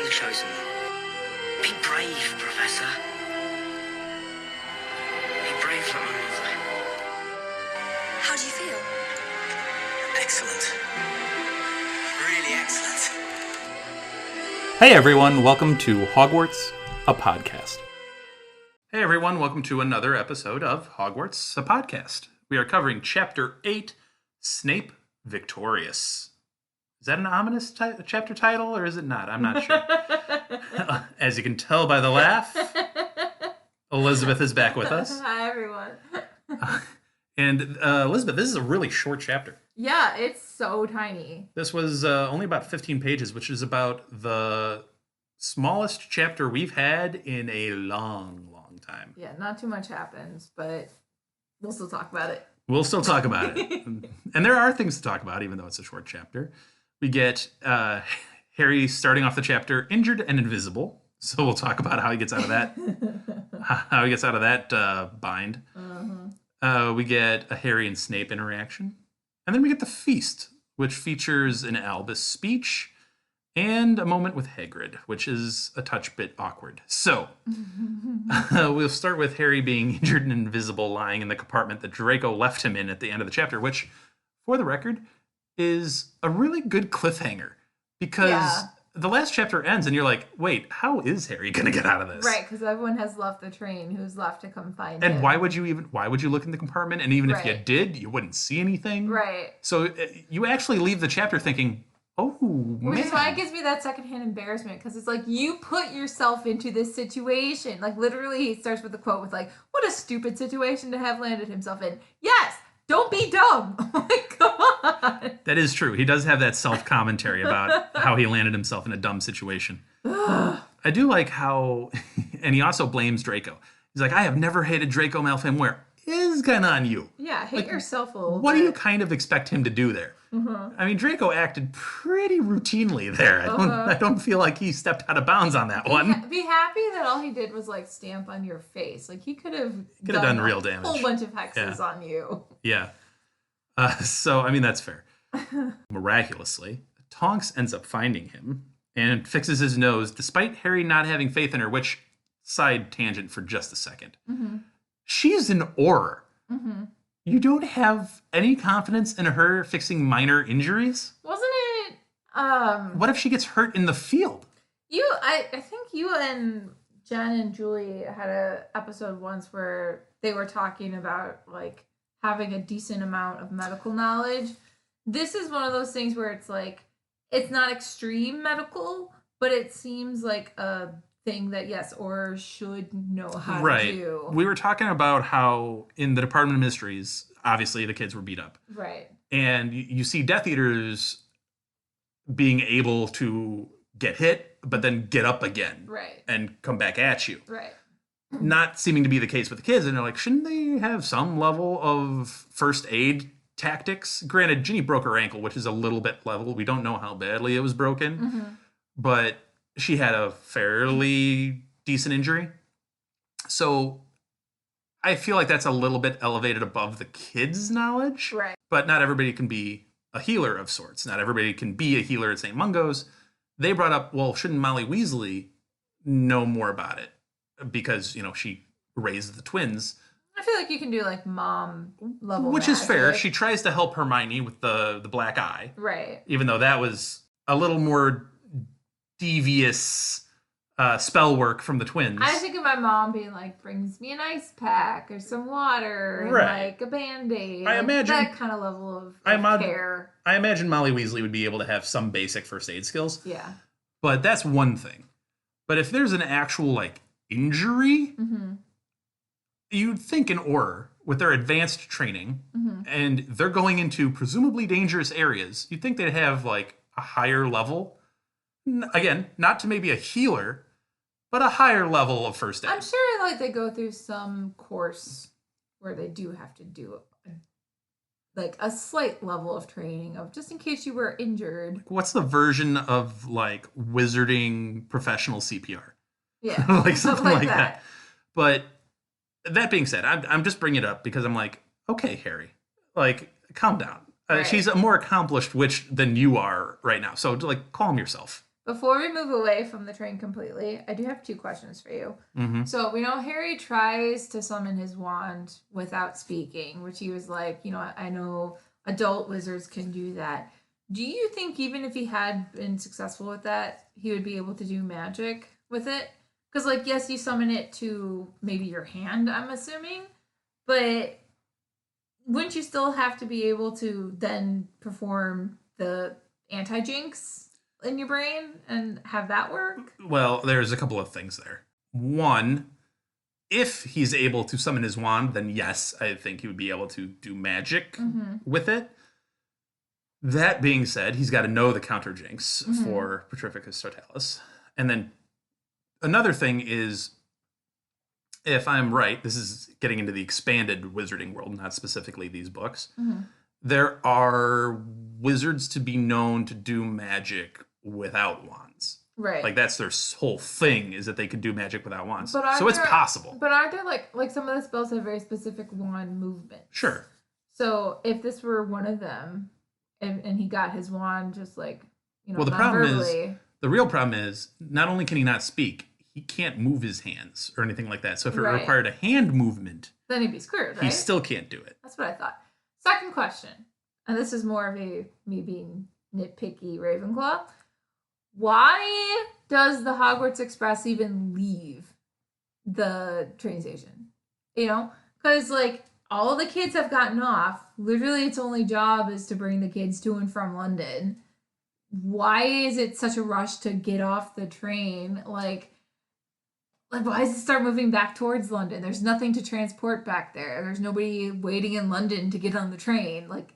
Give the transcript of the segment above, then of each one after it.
the chosen one. Be brave, Professor. Be brave like my mother. How do you feel? Excellent. Really excellent. Hey everyone, welcome to Hogwarts, a podcast. Hey everyone, welcome to another episode of Hogwarts, a podcast. We are covering Chapter 8, Snape Victorious. Is that an ominous chapter title, or is it not? I'm not sure. As you can tell by the laugh, Elizabeth is back with us. Hi, everyone. And Elizabeth, this is a really short chapter. Yeah, it's so tiny. This was only about 15 pages, which is about the smallest chapter we've had in a long, long time. Yeah, not too much happens, but we'll still talk about it. We'll still talk about it. And there are things to talk about, even though it's a short chapter. We get Harry starting off the chapter injured and invisible. So we'll talk about how he gets out of that. Bind. We get a Harry and Snape interaction. And then we get the feast, which features an Albus speech and a moment with Hagrid, which is a touch bit awkward. So we'll start with Harry being injured and invisible, lying in the compartment that Draco left him in at the end of the chapter, which, for the record, is a really good cliffhanger. Because the last chapter ends and you're like, wait, how is Harry going to get out of this? Right, because everyone has left the train. Who's left to come find him? And why would you look in the compartment? And even if you did, you wouldn't see anything. Right. So you actually leave the chapter thinking, oh, man. Which is why it gives me that secondhand embarrassment, because it's like, you put yourself into this situation. Like, literally, he starts with a quote with, like, what a stupid situation to have landed himself in. Yes! Don't be dumb! Like, come on! That is true. He does have that self-commentary about how he landed himself in a dumb situation. I do like how... And he also blames Draco. He's like, I have never hated Draco Malfoy more. Is kind of on you. Yeah, hate yourself a little What bit. do you kind of expect him to do there? I mean, Draco acted pretty routinely there. I don't feel like he stepped out of bounds on that one. Be happy that all he did was, like, stamp on your face. Like, he could have done real damage. A whole bunch of hexes on you. Yeah. So, I mean, that's fair. Miraculously, Tonks ends up finding him and fixes his nose, despite Harry not having faith in her, which, side tangent for just a second. She's an Auror. You don't have any confidence in her fixing minor injuries? Wasn't it, What if she gets hurt in the field? I think you and Jen and Julie had a episode once where they were talking about, like, having a decent amount of medical knowledge. This is one of those things where it's like, it's not extreme medical, but it seems like a thing that, yes, or should know how to do. We were talking about how in the Department of Mysteries, obviously the kids were beat up. Right. And you see Death Eaters being able to get hit, but then get up again. Right. And come back at you. Right. Not seeming to be the case with the kids. And they're like, shouldn't they have some level of first aid tactics? Granted, Ginny broke her ankle, which is a little bit level. We don't know how badly it was broken. But she had a fairly decent injury. So I feel like that's a little bit elevated above the kids' knowledge. Right. But not everybody can be a healer of sorts. Not everybody can be a healer at St. Mungo's. They brought up, well, shouldn't Molly Weasley know more about it? Because, she raised the twins. I feel like you can do, like, mom level Which is fair. magic. She tries to help Hermione with the black eye. Right. Even though that was a little more devious spell work from the twins. I think of my mom being like, brings me an ice pack or some water and like a Band-Aid. I imagine that kind of level of care. I imagine Molly Weasley would be able to have some basic first aid skills. Yeah. But that's one thing. But if there's an actual, like, injury, you'd think an Auror, with their advanced training, and they're going into presumably dangerous areas, you'd think they'd have, like, a higher level. Again, not to maybe a healer, but a higher level of first aid. I'm sure, like, they go through some course where they do have to do a slight level of training of just in case you were injured. What's the version of, like, wizarding professional CPR? Yeah. Like something like that. But that being said, I'm just bringing it up because I'm like, okay, Harry, like, calm down. She's a more accomplished witch than you are right now. So, like, calm yourself. Before we move away from the train completely, I do have 2 questions for you. Mm-hmm. So we know Harry tries to summon his wand without speaking, which he was like, I know adult wizards can do that. Do you think even if he had been successful with that, he would be able to do magic with it? Because, like, yes, you summon it to maybe your hand, I'm assuming, but wouldn't you still have to be able to then perform the anti-jinx in your brain and have that work? Well, there's a couple of things there. One, if he's able to summon his wand, then yes, I think he would be able to do magic with it. That being said, he's got to know the counter jinx for Petrificus Totalis. And then another thing is, if I'm right, this is getting into the expanded wizarding world, not specifically these books. There are wizards to be known to do magic without wands. Right. Like, that's their whole thing, is that they can do magic without wands. But So it's possible. But aren't there, like some of the spells have very specific wand movement? Sure. So if this were one of them, and he got his wand just like, Well, the problem is, non-verbally. the real problem is, not only can he not speak, he can't move his hands or anything like that. So if it Right. required a hand movement, Then he'd be screwed, right? he still can't do it. That's what I thought. Second question, and this is more of a me being nitpicky Ravenclaw. Why does the Hogwarts Express even leave the train station? Because, like, all the kids have gotten off. Literally, its only job is to bring the kids to and from London. Why is it such a rush to get off the train? Like why does it start moving back towards London? There's nothing to transport back there. There's nobody waiting in London to get on the train. Like,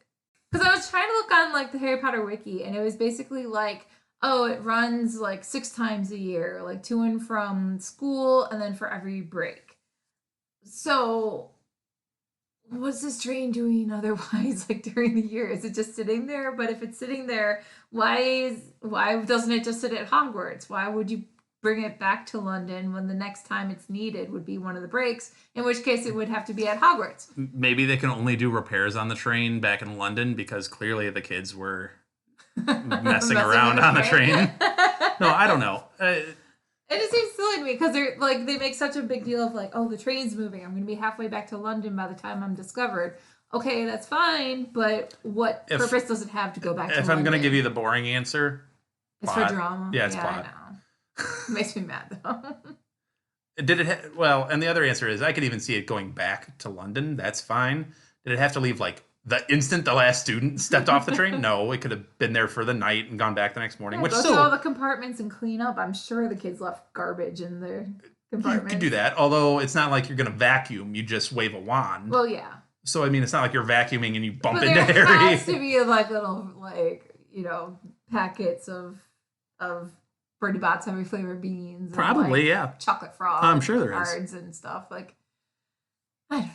because I was trying to look on, like, the Harry Potter wiki, and it was basically like, oh, it runs like 6 times a year, like to and from school, and then for every break. So what's this train doing otherwise, like, during the year? Is it just sitting there? But if it's sitting there, why doesn't it just sit at Hogwarts? Why would you bring it back to London when the next time it's needed would be one of the breaks, in which case it would have to be at Hogwarts? Maybe they can only do repairs on the train back in London because clearly the kids were messing around on the train. No, I don't know. It just seems silly to me because they're like, they make such a big deal of like, oh, the train's moving. I'm going to be halfway back to London by the time I'm discovered. Okay, that's fine, but what purpose does it have to go back to London? If I'm going to give you the boring answer, it's for drama. Yeah, it's plot. I know. It makes me mad though. Did it? Well, and the other answer is I could even see it going back to London. That's fine. Did it have to leave like the instant the last student stepped off the train? No, it could have been there for the night and gone back the next morning. Yeah, which go still to all the compartments and clean up. I'm sure the kids left garbage in their compartments. You could do that. Although it's not like you're going to vacuum. You just wave a wand. Well, yeah. So I mean, it's not like you're vacuuming and you bump But into there Harry. has to be like little packets of Birdie Bots every flavor beans. Probably, and, yeah. Chocolate frogs. I'm sure there is. Cards and stuff. Like, I don't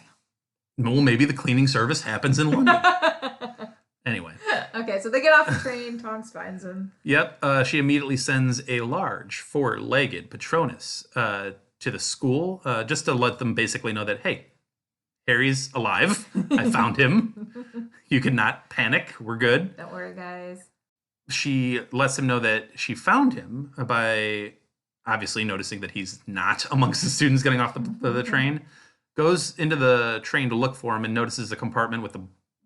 know. Well, maybe the cleaning service happens in London. Anyway. Okay, so they get off the train. Tonks finds him. Yep. She immediately sends a large 4-legged Patronus to the school just to let them basically know that, hey, Harry's alive. I found him. You cannot panic. We're good. Don't worry, guys. She lets him know that she found him by obviously noticing that he's not amongst the students getting off the train. Goes into the train to look for him and notices a compartment with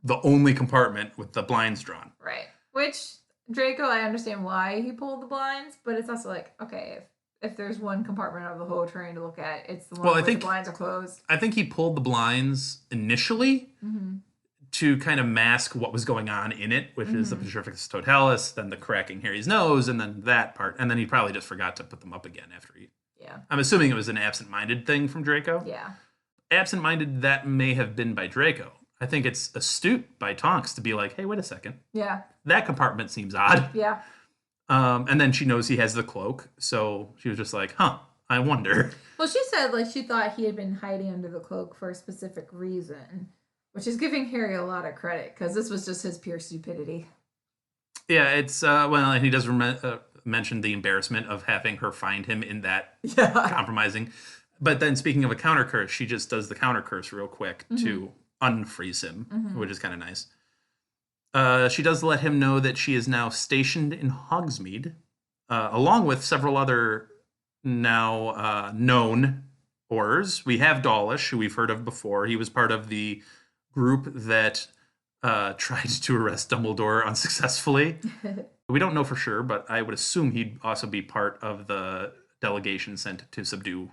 the only compartment with the blinds drawn. Right. Which, Draco, I understand why he pulled the blinds, but it's also like, okay, if there's one compartment of the whole train to look at, it's the one where the blinds are closed. I think he pulled the blinds initially to kind of mask what was going on in it, which is the Petrificus Totalis, then the cracking Harry's nose, and then that part. And then he probably just forgot to put them up again after he... Yeah. I'm assuming it was an absent-minded thing from Draco. Yeah. Absent-minded, that may have been by Draco. I think it's astute by Tonks to be like, hey, wait a second. Yeah. That compartment seems odd. Yeah. And then she knows he has the cloak, so she was just like, I wonder. Well, she said, like, she thought he had been hiding under the cloak for a specific reason, which is giving Harry a lot of credit, because this was just his pure stupidity. Yeah, it's, and he does mention the embarrassment of having her find him in that compromising. But then speaking of a counter curse, she just does the counter curse real quick to unfreeze him, which is kind of nice. She does let him know that she is now stationed in Hogsmeade, along with several other now known Aurors. We have Dawlish, who we've heard of before. He was part of the group that tried to arrest Dumbledore unsuccessfly. We don't know for sure, but I would assume he'd also be part of the delegation sent to subdue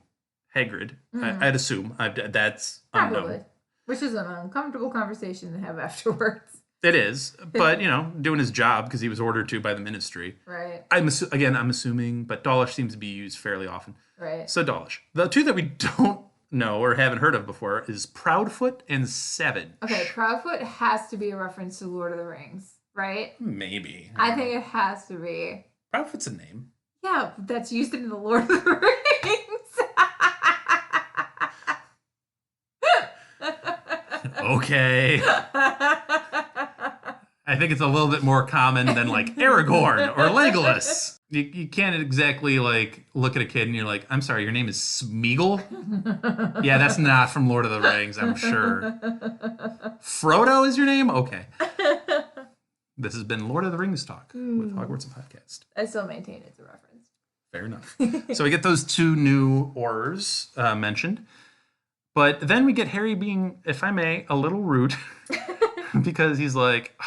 Hagrid. I'd assume. That's Probably. unknown. Which is an uncomfortable conversation to have afterwards. It is, but, doing his job because he was ordered to by the Ministry. Right. I'm assuming, but Dawlish seems to be used fairly often. Right. So Dawlish. The two that we don't know or haven't heard of before is Proudfoot and Savage. Okay, Proudfoot has to be a reference to Lord of the Rings, right? Maybe. I think it has to be. Proudfoot's a name. Yeah, that's used in the Lord of the Rings. Okay. I think it's a little bit more common than like Aragorn or Legolas. You can't exactly like look at a kid and you're like, I'm sorry, your name is Smeagol? Yeah, that's not from Lord of the Rings, I'm sure. Frodo is your name? Okay. This has been Lord of the Rings Talk with Hogwarts of Podcast. I still maintain it's a reference. Fair enough. So we get those two new Aurors mentioned. But then we get Harry being, if I may, a little rude. Because he's like,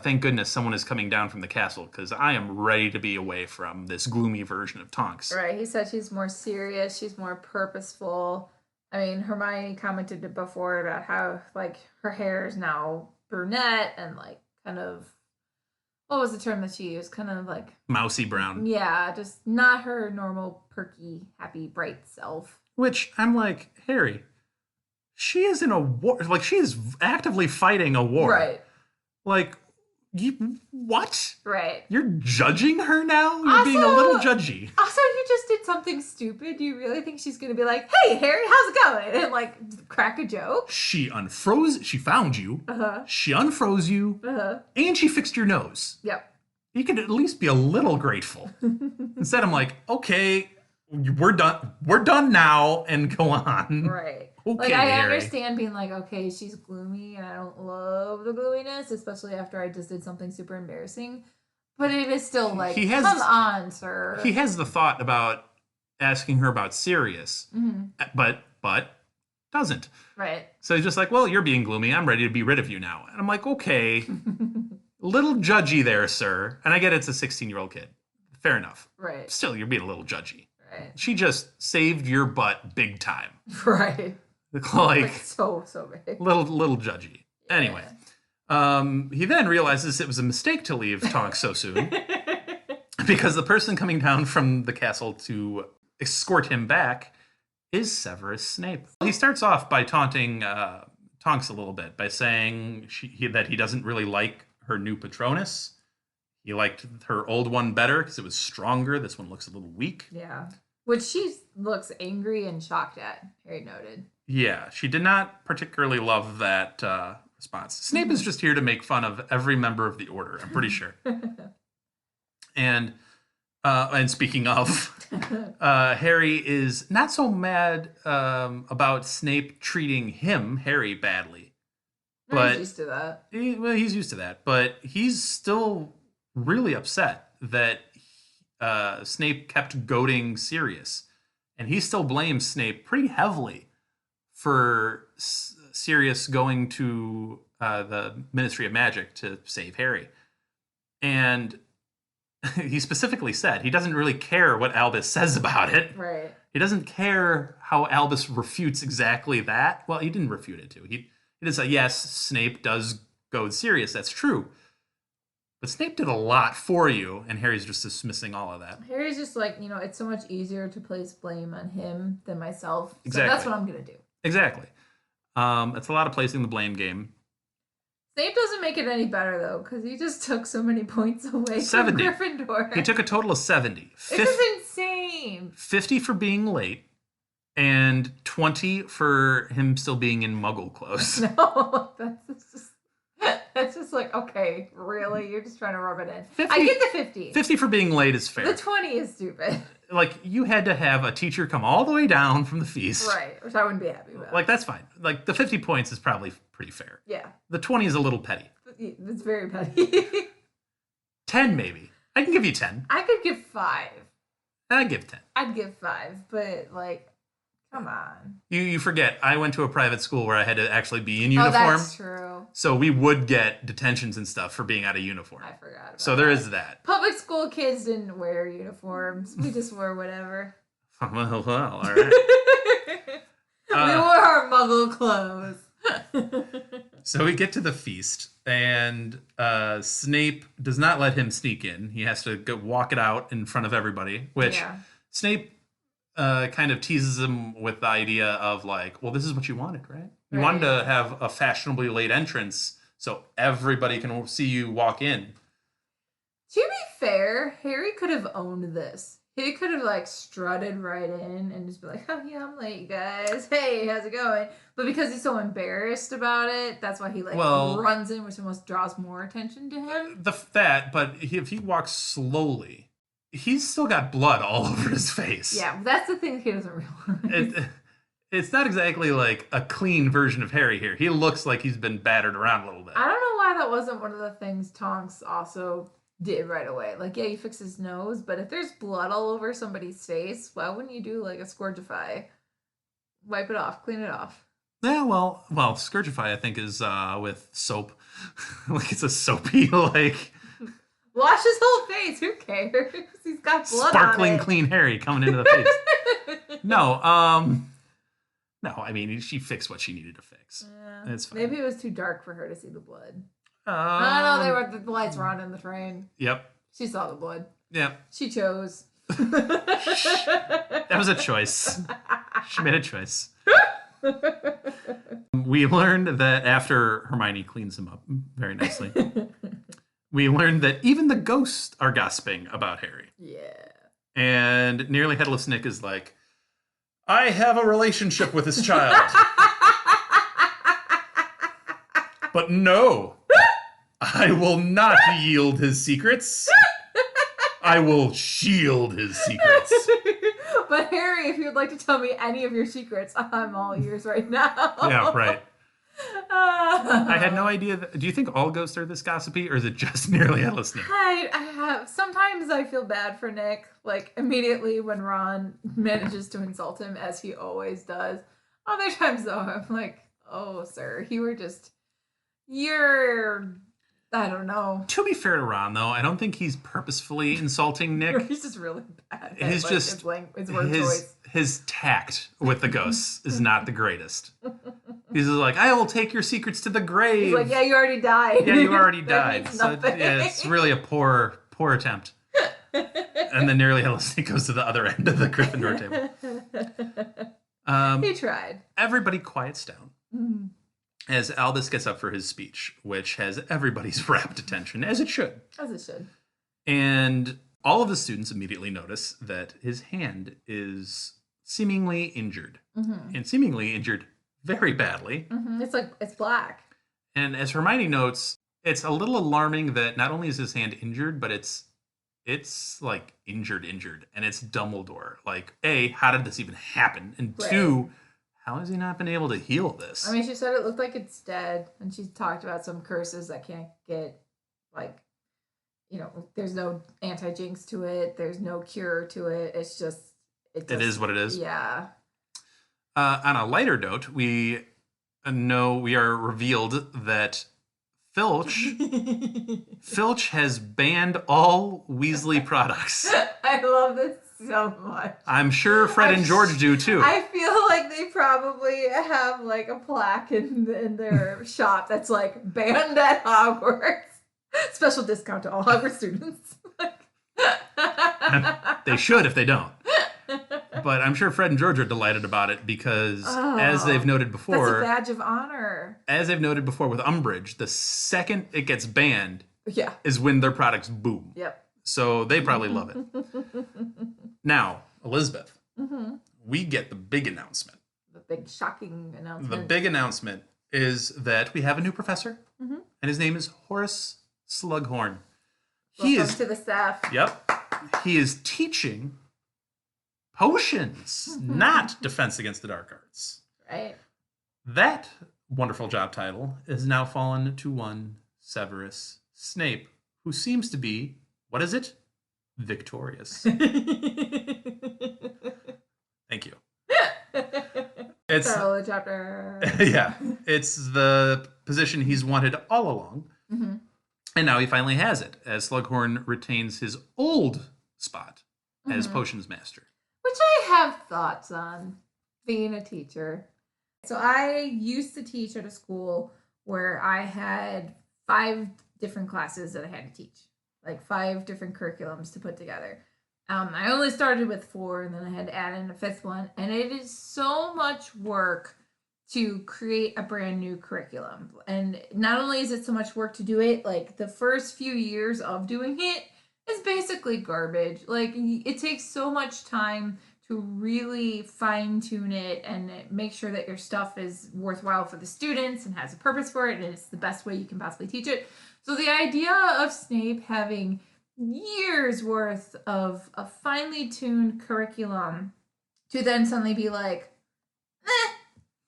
thank goodness someone is coming down from the castle because I am ready to be away from this gloomy version of Tonks. Right. He said she's more serious. She's more purposeful. I mean, Hermione commented before about how, like, her hair is now brunette and, like, kind of, what was the term that she used? Kind of like... Mousy brown. Yeah, just not her normal, perky, happy, bright self. Which, I'm like, Harry, she is in a war. Like, she is actively fighting a war. Right. Like, what? Right. You're judging her now? You're being a little judgy. Also, you just did something stupid. Do you really think she's going to be like, hey, Harry, how's it going? And, like, crack a joke? She unfroze. She found you. Uh-huh. She unfroze you. Uh-huh. And she fixed your nose. Yep. You could at least be a little grateful. Instead, I'm like, okay, we're done. We're done now, and go on. Right. Okay, like, I Harry. understand being like, okay, she's gloomy, and I don't love the gloominess, especially after I just did something super embarrassing. But it is still like, come on, sir. He has the thought about asking her about Sirius, but doesn't. Right. So he's just like, well, you're being gloomy. I'm ready to be rid of you now. And I'm like, okay, little judgy there, sir. And I get it's a 16-year-old kid. Fair enough. Right. Still, you're being a little judgy. Right. She just saved your butt big time. Right. Like so big. Little judgy. Yeah. Anyway, he then realizes it was a mistake to leave Tonks so soon because the person coming down from the castle to escort him back is Severus Snape. He starts off by taunting Tonks a little bit by saying that he doesn't really like her new Patronus. He liked her old one better because it was stronger. This one looks a little weak. Yeah. Which she looks angry and shocked at, Harry noted. Yeah, she did not particularly love that response. Snape is just here to make fun of every member of the Order, I'm pretty sure. And speaking of, Harry is not so mad about Snape treating him, Harry, badly. But he's used to that. He's used to that. But he's still really upset that Snape kept goading Sirius. And he still blames Snape pretty heavily for Sirius going to the Ministry of Magic to save Harry. And he specifically said he doesn't really care what Albus says about it. Right. He doesn't care how Albus refutes exactly that. Well, he didn't refute it too. He did say, yes, Snape does goad Sirius. That's true. But Snape did a lot for you, and Harry's just dismissing all of that. Harry's just like, it's so much easier to place blame on him than myself. Exactly. So that's what I'm going to do. Exactly. It's a lot of placing the blame game. Snape doesn't make it any better, though, because he just took so many points away 70. from Gryffindor. He took a total of 70. This is insane. 50 for being late, and 20 for him still being in Muggle clothes. No, that's just like, okay, really? You're just trying to rub it in. 50, I get the 50. 50 for being late is fair. The 20 is stupid. Like, you had to have a teacher come all the way down from the feast. Right, which I wouldn't be happy with. Like, that's fine. Like, the 50 points is probably pretty fair. Yeah. The 20 is a little petty. It's very petty. 10 maybe. I can give you 10. I could give 5. I'd give 10. I'd give 5, but like, come on. You forget, I went to a private school where I had to actually be in Oh, uniform. that's true. So we would get detentions and stuff for being out of uniform. I forgot about So there is that. Public school kids didn't wear uniforms. We just wore whatever. Well, all right. We wore our muggle clothes. So we get to the feast, and Snape does not let him sneak in. He has to go walk it out in front of everybody, which Snape kind of teases him with the idea of like, well, this is what you wanted, right? You wanted to have a fashionably late entrance so everybody can see you walk in. To be fair, Harry could have owned this. He could have like strutted right in and just be like, "Oh yeah, I'm late, guys. Hey, how's it going?" But because he's so embarrassed about it, that's why he runs in, which almost draws more attention to him. But if he walks slowly, he's still got blood all over his face. Yeah, that's the thing he doesn't realize. It's not exactly like a clean version of Harry here. He looks like he's been battered around a little bit. I don't know why that wasn't one of the things Tonks also did right away. Like, yeah, you fix his nose, but if there's blood all over somebody's face, why wouldn't you do like a Scourgify? Wipe it off, clean it off. Yeah, well, Scourgify I think is with soap. Like it's a soapy like wash his whole face. Who cares? He's got blood sparkling on it. clean Harry coming into the face. No, I mean she fixed what she needed to fix. Yeah. It's fine. Maybe it was too dark for her to see the blood. No, the lights were on in the train. Yep. She saw the blood. Yep. She chose. That was a choice. She made a choice. We learned that after Hermione cleans him up very nicely, we learned that even the ghosts are gossiping about Harry. Yeah. And Nearly Headless Nick is like, I have a relationship with this child. But no, I will not yield his secrets. I will shield his secrets. But Harry, if you would like to tell me any of your secrets, I'm all ears right now. Yeah, right. I had no idea. Do you think all ghosts are this gossipy, or is it just Nearly Headless Nick? I have. Sometimes I feel bad for Nick. Like, immediately when Ron manages to insult him, as he always does. Other times, though, I'm like, oh, sir, I don't know. To be fair to Ron, though, I don't think he's purposefully insulting Nick. He's just really bad. He's just his word choice. His tact with the ghosts is not the greatest. He's just like, I will take your secrets to the grave. He's like, yeah, you already died. Yeah, you already That died. means So nothing. yeah, it's really a poor attempt. And then Nearly Headless Nick goes to the other end of the Gryffindor table. He tried. Everybody quiets down. Mm. As Albus gets up for his speech, which has everybody's rapt attention, as it should. As it should. And all of the students immediately notice that his hand is seemingly injured. Mm-hmm. And seemingly injured very badly. Mm-hmm. It's black. And as Hermione notes, it's a little alarming that not only is his hand injured, but it's like injured. And it's Dumbledore. Like, A, how did this even happen? And Right. 2, how has he not been able to heal this? I mean, she said it looked like it's dead, and she talked about some curses that can't get, like, there's no anti-jinx to it, there's no cure to it, it's just... It is what it is. Yeah. On a lighter note, we are revealed that Filch has banned all Weasley products. I love this so much. I'm sure Fred and George do too. I feel like they probably have like a plaque in their shop that's like banned at Hogwarts. Special discount to all Hogwarts students. They should if they don't. But I'm sure Fred and George are delighted about it because, as they've noted before, that's a badge of honor. As they've noted before with Umbridge, the second it gets banned, yeah, is when their products boom. Yep. So they probably love it. Now, Elizabeth, we get the big announcement. The big shocking announcement. The big announcement is that we have a new professor, and his name is Horace Slughorn. Welcome to the staff. Yep. He is teaching potions, not Defense Against the Dark Arts. Right. That wonderful job title is now fallen to one Severus Snape, who seems to be, what is it? victorious. Thank you. It's Solo chapter. yeah, it's the position he's wanted all along, and now he finally has it, as Slughorn retains his old spot as potions master. Which I have thoughts on, being a teacher. So I used to teach at a school where I had 5 different classes that I had to teach, like 5 different curriculums to put together. I only started with 4, and then I had to add in a 5th one, and it is so much work to create a brand new curriculum. And not only is it so much work to do it, like the first few years of doing it is basically garbage. Like it takes so much time to really fine tune it and make sure that your stuff is worthwhile for the students and has a purpose for it, and it's the best way you can possibly teach it. So the idea of Snape having years worth of a finely tuned curriculum to then suddenly be like,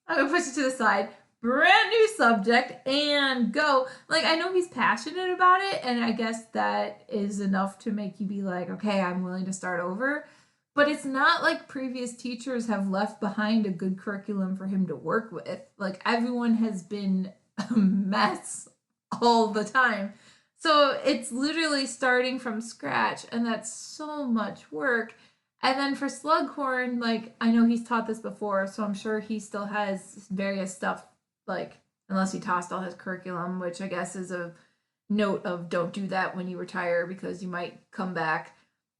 I'm gonna push it to the side, brand new subject, and go. Like, I know he's passionate about it, and I guess that is enough to make you be like, okay, I'm willing to start over. But it's not like previous teachers have left behind a good curriculum for him to work with. Like, everyone has been a mess all the time. So it's literally starting from scratch, and that's so much work. And then for Slughorn, like, I know he's taught this before, so I'm sure he still has various stuff, like, unless he tossed all his curriculum, which I guess is a note of don't do that when you retire because you might come back.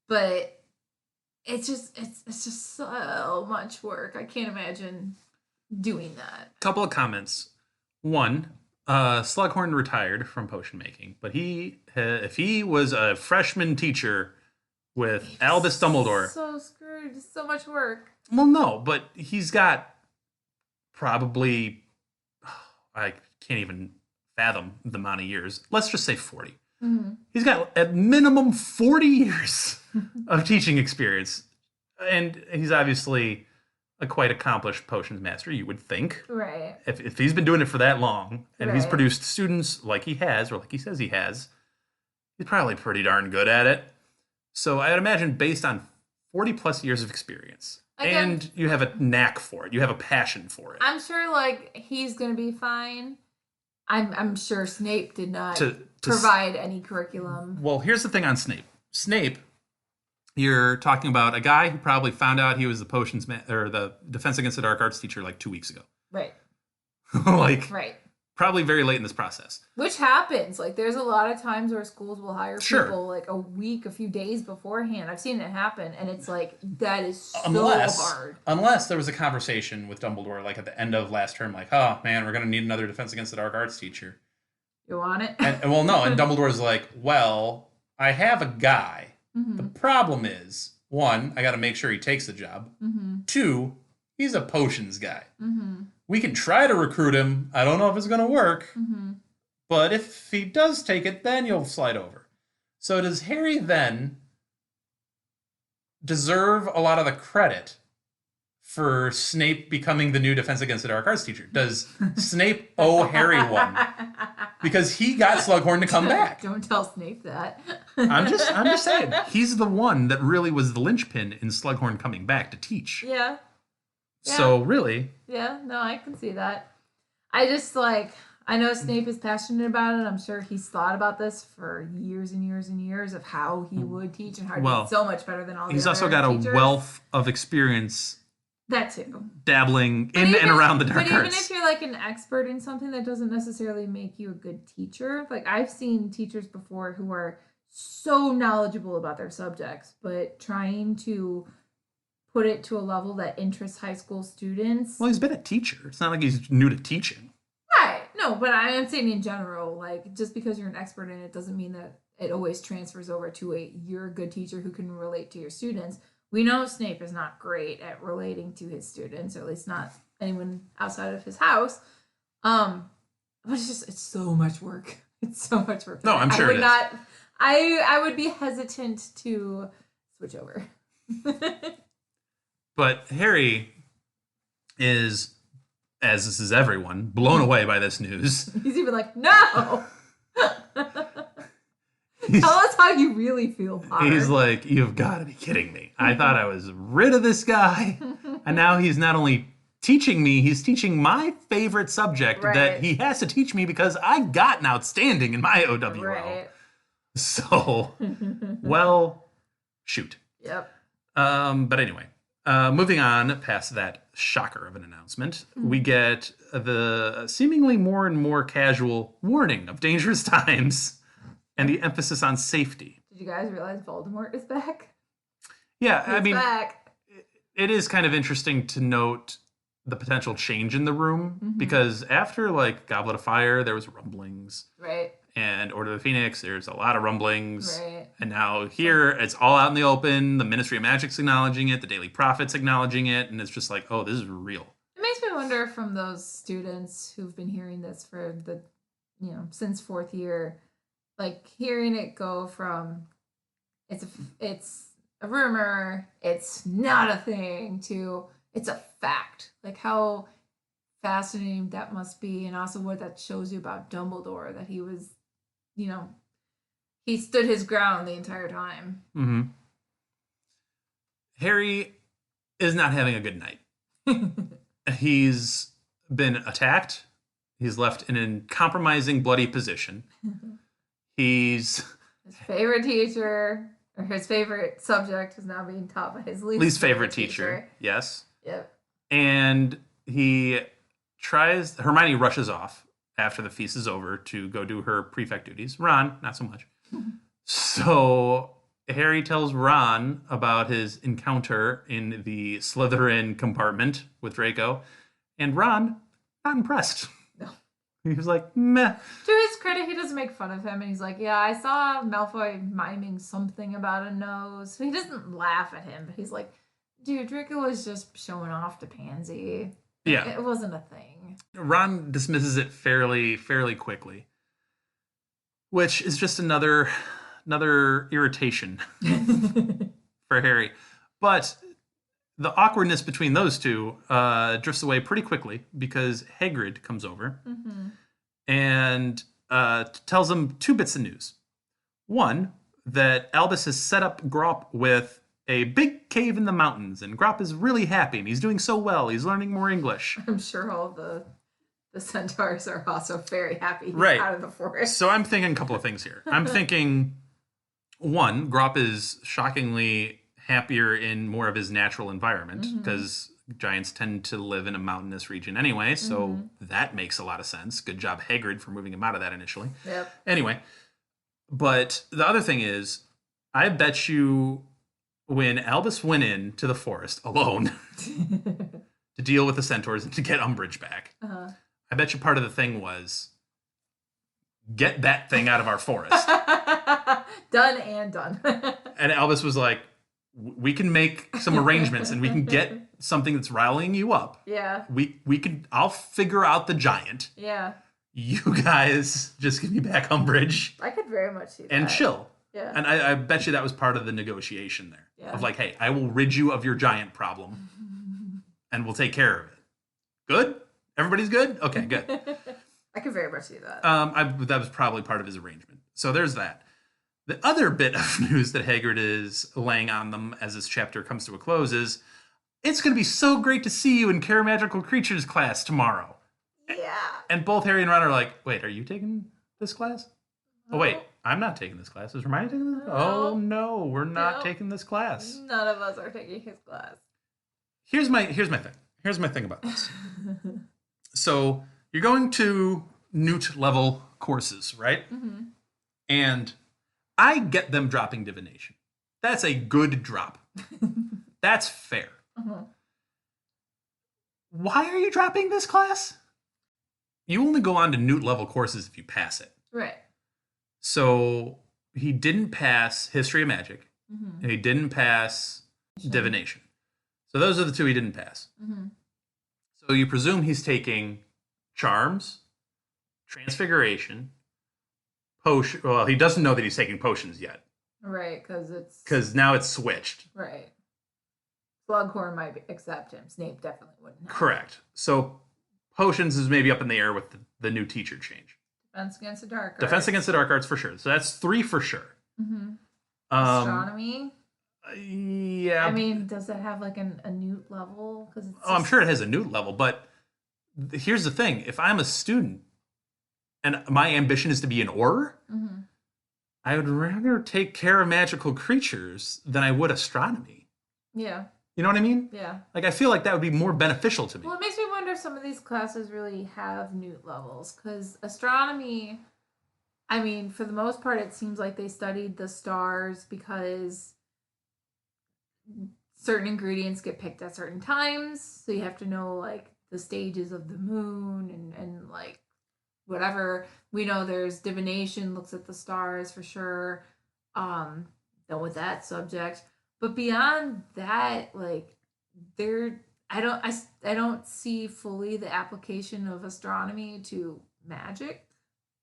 But it's just so much work. I can't imagine doing that. Couple of comments. One, Slughorn retired from potion making, but if he was a freshman teacher with Albus Dumbledore, So screwed. It's so much work. well, no, but he's got probably, I can't even fathom the amount of years. Let's just say 40. He's got at minimum 40 years of teaching experience, and he's obviously a quite accomplished potions master, you would think. Right. If he's been doing it for that long, and he's Right. produced students like he has, or like he says he has, he's probably pretty darn good at it. So I'd imagine based on 40 plus years of experience, Again, and you have a knack for it, you have a passion for it. I'm sure, like, he's gonna be fine. I'm sure Snape did not To provide any curriculum. Well, here's the thing on Snape. Snape, you're talking about a guy who probably found out he was the potions or the Defense Against the Dark Arts teacher like 2 weeks ago. Right. Like, Right. probably very late in this process. Which happens. Like, there's a lot of times where schools will hire Sure. people like a week, a few days beforehand. I've seen it happen, and it's like, that is so hard. Unless there was a conversation with Dumbledore, like at the end of last term, like, oh man, we're going to need another Defense Against the Dark Arts teacher. You want it? And well, no, and Dumbledore's like, well, I have a guy. The problem is, 1, I got to make sure he takes the job. 2, he's a potions guy. We can try to recruit him. I don't know if it's going to work. But if he does take it, then you'll slide over. So does Harry then deserve a lot of the credit for Snape becoming the new Defense Against the Dark Arts teacher? Does Snape owe Harry one? Because he got Slughorn to come back. Don't tell Snape that. I'm just saying. He's the one that really was the linchpin in Slughorn coming back to teach. Yeah. So really, Yeah, no, I can see that. I just, like, I know Snape is passionate about it. I'm sure he's thought about this for years and years and years of how he would teach and how to Well, be so much better than all the he's other also got teachers. a wealth of experience That too. dabbling But in even- and around the dark But even arts. if you're like an expert in something, that doesn't necessarily make you a good teacher. Like, I've seen teachers before who are so knowledgeable about their subjects, but trying to put it to a level that interests high school students. Well, he's been a teacher. It's not like he's new to teaching. Right. No, but I am saying in general, like, just because you're an expert in it doesn't mean that it always transfers over to you're a good teacher who can relate to your students. We know Snape is not great at relating to his students, or at least not anyone outside of his house. But it's so much work. It's so much work. No, I'm sure I would it is. not. I would be hesitant to switch over. But Harry is, as this is everyone, blown away by this news. He's even like, no. Tell us how you really feel, Potter. He's like, you've got to be kidding me. I thought I was rid of this guy. And now he's not only teaching me, he's teaching my favorite subject that he has to teach me because I got an outstanding in my OWL. Right. So, well, shoot. Yep. But anyway, moving on past that shocker of an announcement, we get the seemingly more and more casual warning of dangerous times and the emphasis on safety. Did you guys realize Voldemort is back? Yeah, He's I mean, back. it is kind of interesting to note the potential change in the room because after like Goblet of Fire, there was rumblings. Right. And Order of the Phoenix, there's a lot of rumblings. Right. And now here, it's all out in the open. The Ministry of Magic's acknowledging it. The Daily Prophet's acknowledging it. And it's just like, oh, this is real. It makes me wonder from those students who've been hearing this for the, since fourth year, like hearing it go from it's a rumor, it's not a thing, to it's a fact. Like how fascinating that must be, and also what that shows you about Dumbledore, that he was, he stood his ground the entire time. Mm-hmm. Harry is not having a good night. He's been attacked. He's left in a compromising, bloody position. His favorite teacher, or his favorite subject, is now being taught by his least favorite teacher. Yes. Yep. And Hermione rushes off after the feast is over to go do her prefect duties. Ron, not so much. So Harry tells Ron about his encounter in the Slytherin compartment with Draco. And Ron, not impressed. No. He was like, meh. To his credit, he doesn't make fun of him. And he's like, yeah, I saw Malfoy miming something about a nose. So he doesn't laugh at him, but he's like, dude, Draco was just showing off to Pansy. Yeah. It wasn't a thing. Ron dismisses it fairly quickly, which is just another irritation for Harry. But the awkwardness between those two drifts away pretty quickly because Hagrid comes over and tells them two bits of news. One, that Albus has set up Grop with a big cave in the mountains, and Grop is really happy, and he's doing so well. He's learning more English. I'm sure all the centaurs are also very happy he's out of the forest. So I'm thinking a couple of things here. I'm thinking, one, Grop is shockingly happier in more of his natural environment because giants tend to live in a mountainous region anyway, so that makes a lot of sense. Good job, Hagrid, for moving him out of that initially. Yep. Anyway, but the other thing is, I bet you when Albus went into the forest alone to deal with the centaurs and to get Umbridge back, I bet you part of the thing was, get that thing out of our forest. Done and done. And Albus was like, we can make some arrangements and we can get something that's riling you up. Yeah. I'll figure out the giant. Yeah. You guys just give me back Umbridge. I could very much see that. And chill. Yeah. And I bet you that was part of the negotiation there. Yeah. Of like, hey, I will rid you of your giant problem and we'll take care of it. Good? Everybody's good? Okay, good. I could very much see that. That was probably part of his arrangement. So there's that. The other bit of news that Hagrid is laying on them as this chapter comes to a close is, it's going to be so great to see you in Care Magical Creatures class tomorrow. Yeah. And both Harry and Ron are like, wait, are you taking this class? Oh, wait, I'm not taking this class. Is Hermione taking this? Oh, no, we're not taking this class. None of us are taking his class. Here's my thing. Here's my thing about this. So you're going to Newt level courses, right? And I get them dropping divination. That's a good drop. That's fair. Why are you dropping this class? You only go on to Newt level courses if you pass it. Right. So he didn't pass History of Magic. And he didn't pass divination. So those are the two he didn't pass. So you presume he's taking charms, transfiguration, potion. Well, he doesn't know that he's taking potions yet. Right, because now it's switched. Right. Slughorn might accept him. Snape definitely wouldn't. Correct. So potions is maybe up in the air with the new teacher change. Defense against the dark arts. Defense against the dark arts for sure. So that's 3 for sure. Mm-hmm. Um, Astronomy. yeah. I mean, does it have like a newt level? Because I'm sure it has a newt level, but here's the thing: if I'm a student and my ambition is to be an Auror, Mm-hmm. I would rather take care of magical creatures than I would astronomy. Yeah. You know what I mean? Yeah. Like, I feel like that would be more beneficial to me. Well, it makes me wonder if some of these classes really have newt levels. Because astronomy, I mean, for the most part, it seems like they studied the stars because certain ingredients get picked at certain times. So you have to know, like, the stages of the moon and like, whatever. We know there's divination, looks at the stars for sure. Done with that subject. But beyond that, like, I don't see fully the application of astronomy to magic.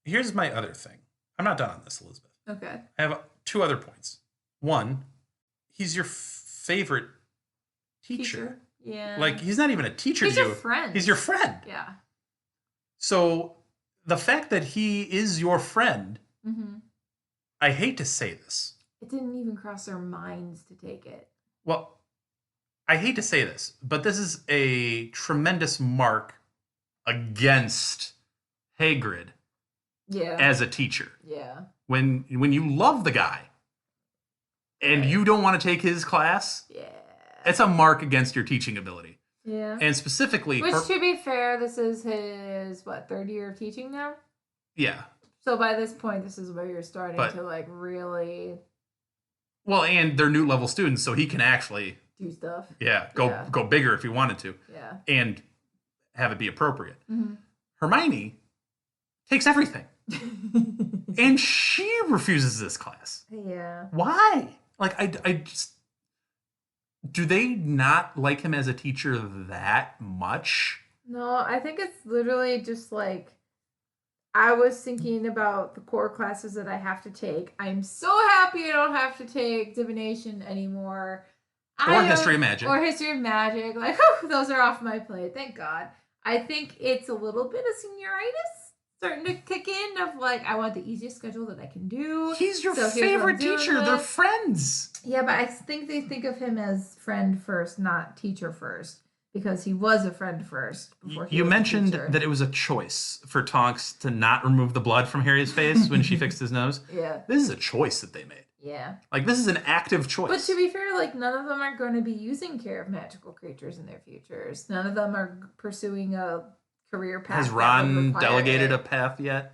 Here's my other thing. I'm not done on this, Elizabeth. Okay. I have two other points. One, he's your favorite teacher. Yeah. Like, he's not even a teacher He's to your you. friend. He's your friend. Yeah. So the fact that he is your friend, Mm-hmm. I hate to say this. It didn't even cross their minds to take it. Well, I hate to say this, but this is a tremendous mark against Hagrid Yeah. as a teacher. Yeah. When you love the guy and Right. you don't want to take his class, Yeah. it's a mark against your teaching ability. Yeah. And specifically, Which, to be fair, this is his, third year of teaching now? yeah. So by this point, this is where you're starting But- to, like, really Well, and they're new level students, so he can actually, do stuff. go bigger if he wanted to, Yeah. and have it be appropriate. Mm-hmm. Hermione takes everything, and she refuses this class. Yeah. Why? Like, I just, do they not like him as a teacher that much? No, I think it's literally just like I was thinking about the core classes that I have to take. I'm so happy I don't have to take divination anymore. Or history of magic. Or history of magic. Like, whew, those are off my plate. Thank God. I think it's a little bit of senioritis starting to kick in of like, I want the easiest schedule that I can do. He's your So here's what favorite I'm doing teacher. with They're it. friends. Yeah, but I think they think of him as friend first, not teacher first. Because he was a friend first before he You was a mentioned teacher. that it was a choice for Tonks to not remove the blood from Harry's face when she fixed his nose. Yeah. This is a choice that they made. Yeah. Like, this is an active choice. But to be fair, like, none of them are going to be using care of magical creatures in their futures. None of them are pursuing a career path. Has that would Ron require delegated it. a path yet?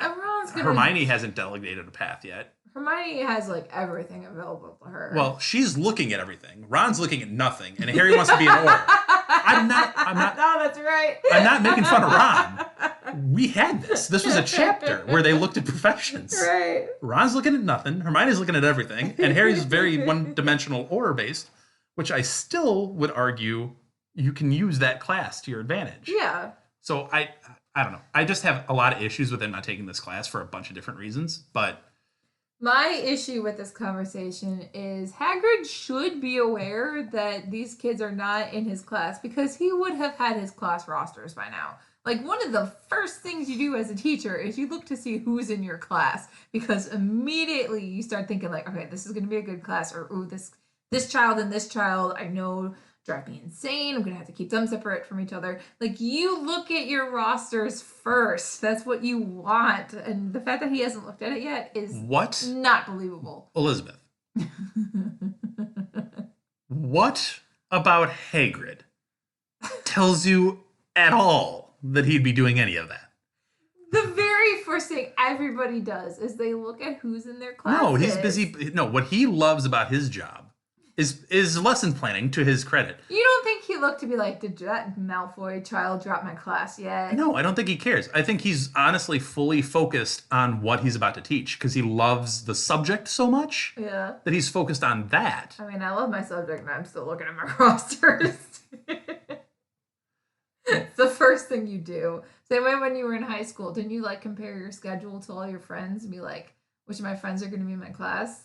Ron's gonna, Hermione hasn't delegated a path yet. Hermione has, like, everything available to her. Well, she's looking at everything. Ron's looking at nothing, and Harry wants to be an Auror. I'm not. No, that's right. I'm not making fun of Ron. We had this. This was a chapter where they looked at professions. Right. Ron's looking at nothing. Hermione's looking at everything, and Harry's very one-dimensional Auror based, which I still would argue you can use that class to your advantage. Yeah. So I don't know. I just have a lot of issues with him not taking this class for a bunch of different reasons, but My issue with this conversation is Hagrid should be aware that these kids are not in his class because he would have had his class rosters by now. Like, one of the first things you do as a teacher is you look to see who's in your class because immediately you start thinking like, okay, this is going to be a good class, or ooh, this child and this child I know drive me insane. I'm going to have to keep them separate from each other. Like, you look at your rosters first. That's what you want. And the fact that he hasn't looked at it yet is what? not believable. Elizabeth, what about Hagrid tells you at all that he'd be doing any of that? The very first thing everybody does is they look at who's in their class. No, he's busy. No, what he loves about his job is lesson planning, to his credit. You don't think he looked to be like, did that Malfoy child drop my class yet? No, I don't think he cares. I think he's honestly fully focused on what he's about to teach because he loves the subject so much Yeah. that he's focused on that. I mean, I love my subject and I'm still looking at my rosters. It's the first thing you do. Same way when you were in high school. Didn't you like compare your schedule to all your friends and be like, which of my friends are going to be in my class?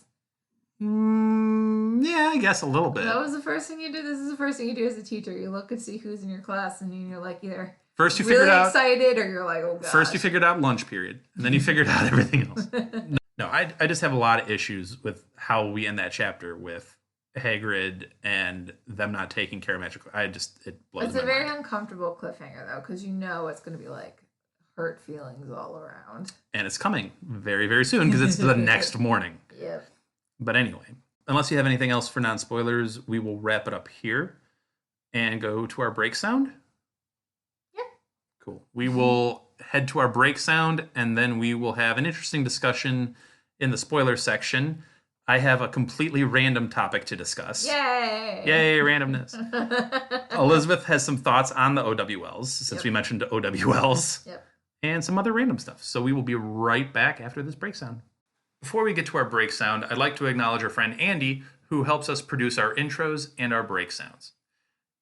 Yeah, I guess a little bit. That was the first thing you did. This is the first thing you do as a teacher. You look and see who's in your class, and you're like either First you really figured out. excited or you're like, oh god. First you figured out lunch period, and then you figured out everything else. No, I just have a lot of issues with how we end that chapter with Hagrid and them not taking care of magic. It blows It's my a very mind. uncomfortable cliffhanger, though, because you know it's going to be like hurt feelings all around. And it's coming very, very soon because it's the next morning. Yep. But anyway, unless you have anything else for non-spoilers, we will wrap it up here and go to our break sound. Yep. Cool. We will head to our break sound, and then we will have an interesting discussion in the spoiler section. I have a completely random topic to discuss. Yay! Yay, randomness. Elizabeth has some thoughts on the OWLs, since we mentioned OWLs. Yep. And some other random stuff. So we will be right back after this break sound. Before we get to our break sound, I'd like to acknowledge our friend Andy, who helps us produce our intros and our break sounds.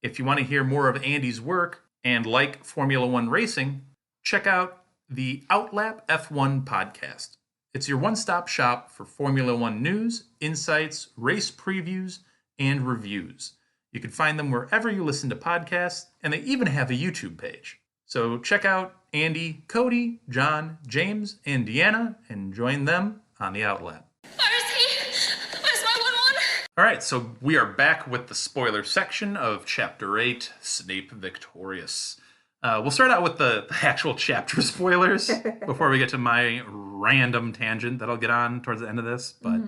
If you want to hear more of Andy's work and like Formula One racing, check out the Outlap F1 podcast. It's your one-stop shop for Formula One news, insights, race previews, and reviews. You can find them wherever you listen to podcasts, and they even have a YouTube page. So check out Andy, Cody, John, James, and Deanna, and join them on the Outlap. Where is he? Where's my 1-1? All right, so we are back with the spoiler section of Chapter 8, Snape Victorious. We'll start out with the actual chapter spoilers before we get to my random tangent that I'll get on towards the end of this. But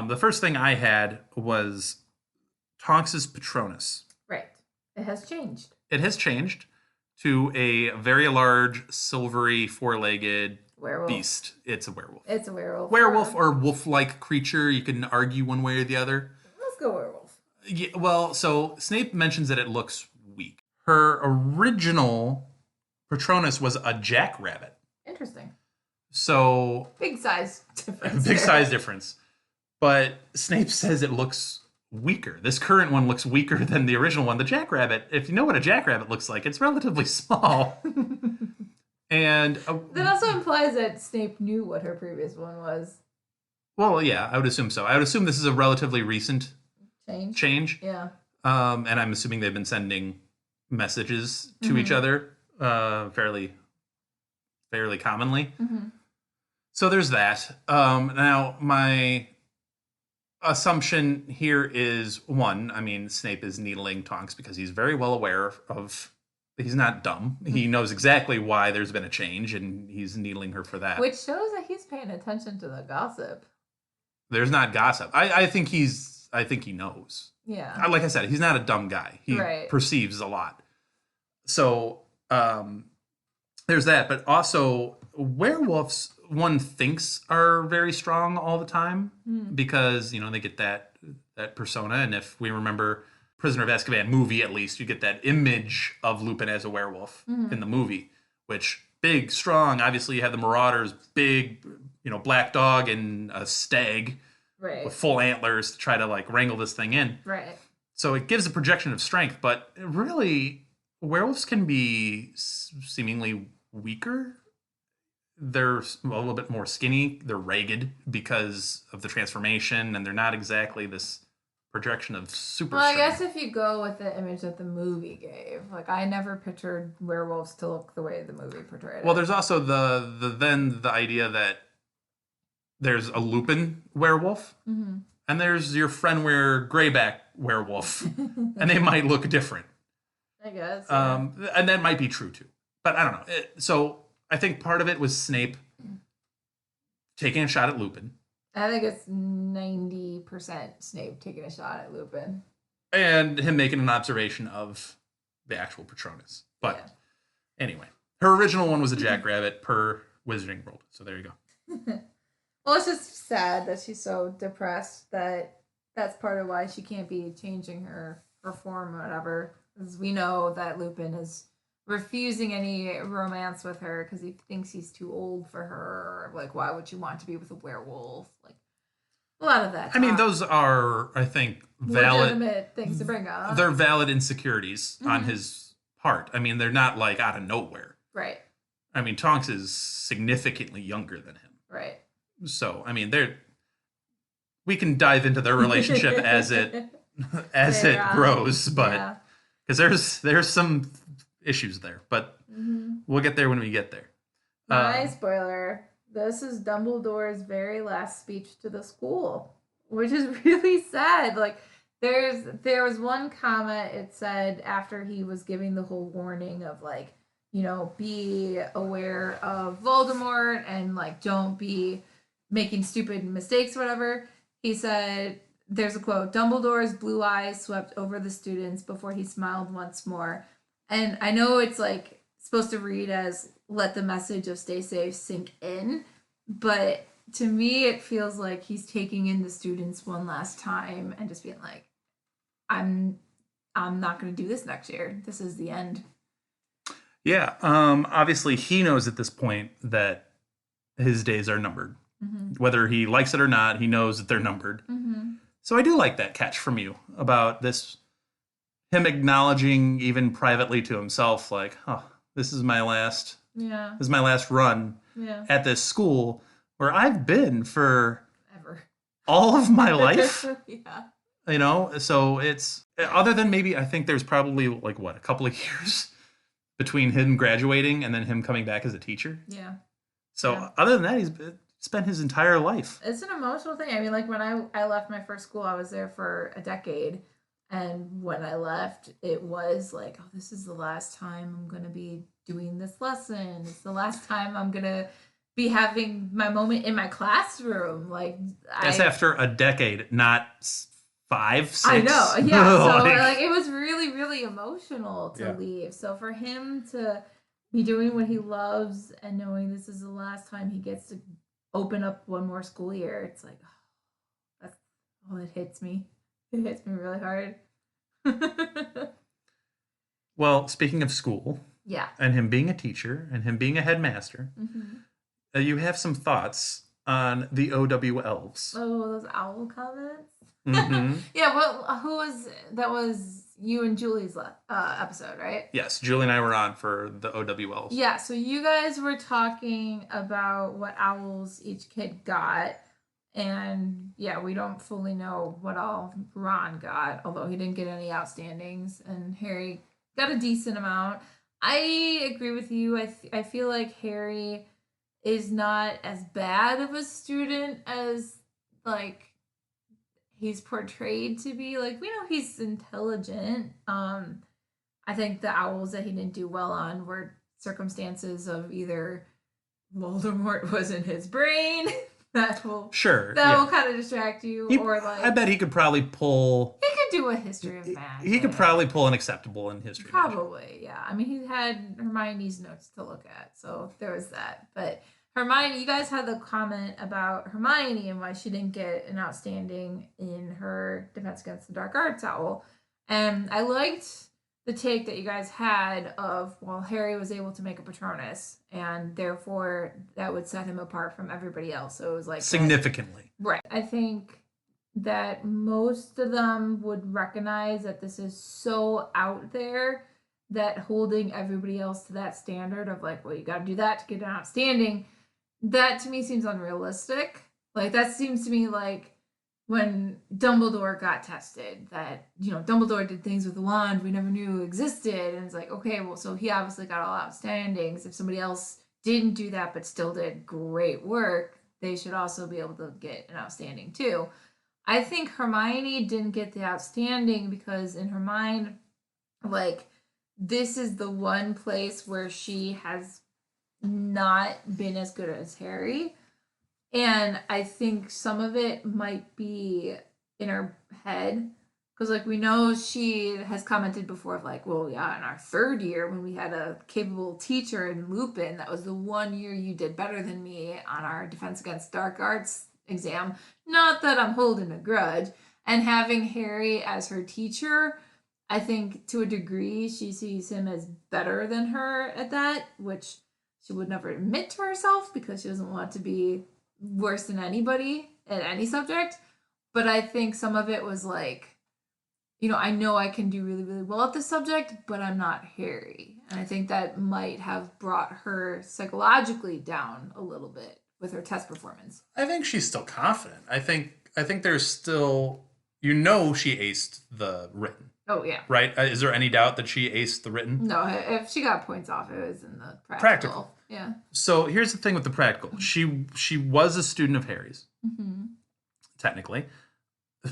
the first thing I had was Tonks's Patronus. Right. It has changed. It has changed to a very large, silvery, four-legged Werewolf. beast. It's a werewolf. It's a werewolf. Werewolf or wolf-like creature. You can argue one way or the other. Let's go werewolf. Yeah, well, so Snape mentions that it looks weak. Her original Patronus was a jackrabbit. Interesting. So Big size difference. big size difference. But Snape says it looks weaker. This current one looks weaker than the original one. The jackrabbit, if you know what a jackrabbit looks like, it's relatively small. And That also implies that Snape knew what her previous one was. well, yeah, I would assume so. I would assume this is a relatively recent change. Yeah. And I'm assuming they've been sending messages to each other fairly commonly. So there's that. Now, my assumption here is, one, I mean, Snape is needling Tonks because he's very well aware of he's not dumb. He knows exactly why there's been a change, and he's needling her for that. Which shows that he's paying attention to the gossip. There's not gossip. I think he knows. Yeah. Like I said, he's not a dumb guy. He perceives a lot. So there's that. But also, werewolves, one thinks, are very strong all the time because, they get that persona. And if we remember Prisoner of Azkaban movie, at least, you get that image of Lupin as a werewolf in the movie, which big, strong. Obviously, you have the Marauders, big, black dog and a stag. Right. With full antlers to try to wrangle this thing in. Right. So it gives a projection of strength, but really, werewolves can be seemingly weaker. They're a little bit more skinny. They're ragged because of the transformation, and they're not exactly this projection of super Well, I strength. guess if you go with the image that the movie gave, I never pictured werewolves to look the way the movie portrayed it. Well, there's also the idea that there's a Lupin werewolf, and there's your Fenrir Greyback werewolf, and they might look different. I guess. Yeah. And that might be true too, but I don't know. So I think part of it was Snape taking a shot at Lupin, I think it's 90% Snape taking a shot at Lupin. and him making an observation of the actual Patronus. But anyway, her original one was a jackrabbit per Wizarding World. So there you go. Well, it's just sad that she's so depressed that that's part of why she can't be changing her form or whatever. Because we know that Lupin is refusing any romance with her because he thinks he's too old for her. Why would you want to be with a werewolf? A lot of that. I mean, those are, I think, valid. legitimate things to bring up. They're valid insecurities on his part. I mean, they're not out of nowhere. Right. I mean, Tonks is significantly younger than him. Right. So, I mean, we can dive into their relationship as it grows, but because there's some issues there, but we'll get there when we get there. My spoiler, this is Dumbledore's very last speech to the school, which is really sad. Like, there was one comment, it said after he was giving the whole warning of like, be aware of Voldemort and like don't be making stupid mistakes or whatever. He said, there's a quote, Dumbledore's blue eyes swept over the students before he smiled once more. And I know it's like supposed to read as let the message of stay safe sink in, but to me it feels like he's taking in the students one last time and just being like, I'm not going to do this next year. This is the end. Yeah. Obviously, he knows at this point that his days are numbered. Mm-hmm. Whether he likes it or not, he knows that they're numbered. Mm-hmm. So I do like that catch from you about this, him acknowledging even privately to himself, like, oh, this is my last run at this school where I've been for all of my life. Yeah. So it's, other than maybe, I think there's probably like a couple of years between him graduating and then him coming back as a teacher. Yeah. So other than that, he's spent his entire life. It's an emotional thing. I mean, like when I left my first school, I was there for a decade. And when I left, it was like, oh, this is the last time I'm going to be doing this lesson. It's the last time I'm going to be having my moment in my classroom. Like, that's after a decade, not 5, 6. I know, yeah. So like it was really, really emotional to leave. So for him to be doing what he loves and knowing this is the last time he gets to open up one more school year, it's like, it hits me. It hits me really hard. Well, speaking of school, and him being a teacher and him being a headmaster, you have some thoughts on the OW elves. Oh, those owl comments. Mm-hmm. Yeah, well, that was you and Julie's episode, right? Yes, Julie and I were on for the OW elves. Yeah, so you guys were talking about what owls each kid got. And yeah, we don't fully know what all Ron got, although he didn't get any outstandings, and Harry got a decent amount. I agree with you. I feel like Harry is not as bad of a student as like he's portrayed to be. Like, we know he's intelligent. I think the owls that he didn't do well on were circumstances of either Voldemort was in his brain. That will kind of distract you, or like, I bet he could probably pull. He could do a history of magic. He could probably pull an acceptable in history. Probably, yeah. I mean, he had Hermione's notes to look at, so there was that. But Hermione, you guys had the comment about Hermione and why she didn't get an outstanding in her Defense Against the Dark Arts owl, and I liked the take that you guys had of, well, Harry was able to make a Patronus, and therefore that would set him apart from everybody else. So it was like significantly. Right. I think that most of them would recognize that this is so out there that holding everybody else to that standard of like, well, you got to do that to get an outstanding, that to me seems unrealistic. Like, that seems to me like when Dumbledore got tested, that, Dumbledore did things with the wand we never knew existed. And it's like, okay, well, so he obviously got all outstandings. If somebody else didn't do that but still did great work, they should also be able to get an outstanding too. I think Hermione didn't get the outstanding because in her mind, like, this is the one place where she has not been as good as Harry. And I think some of it might be in her head. Because, like, we know she has commented before of, like, well, yeah, in our third year when we had a capable teacher in Lupin, that was the one year you did better than me on our Defense Against Dark Arts exam. Not that I'm holding a grudge. And having Harry as her teacher, I think to a degree she sees him as better than her at that, which she would never admit to herself because she doesn't want to be worse than anybody at any subject. But I think some of it was like, I know I can do really, really well at this subject, but I'm not Harry. And I think that might have brought her psychologically down a little bit with her test performance. I think she's still confident. I think there's still, You know she aced the written, Oh yeah. right? Is there any doubt that she aced the written? No, if she got points off, it was in the practical. Practical. Yeah. So here's the thing with the practical. She was a student of Harry's, Mm-hmm. technically,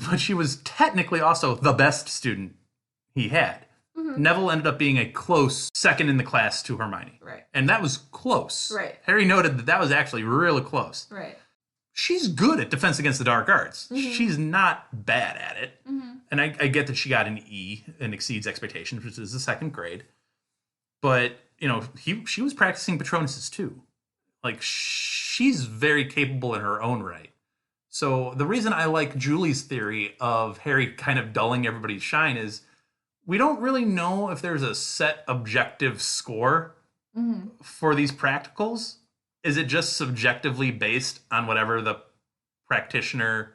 but she was technically also the best student he had. Mm-hmm. Neville ended up being a close second in the class to Hermione. Right. And that was close. Right. Harry noted that was actually really close. Right. She's good at Defense Against the Dark Arts. Mm-hmm. She's not bad at it. Mm-hmm. And I get that she got an E and exceeds expectations, which is the second grade. But, you know, she was practicing Patronuses too. Like, she's very capable in her own right. So the reason I like Julie's theory of Harry kind of dulling everybody's shine is we don't really know if there's a set objective score Mm-hmm. for these practicals. Is it just subjectively based on whatever the practitioner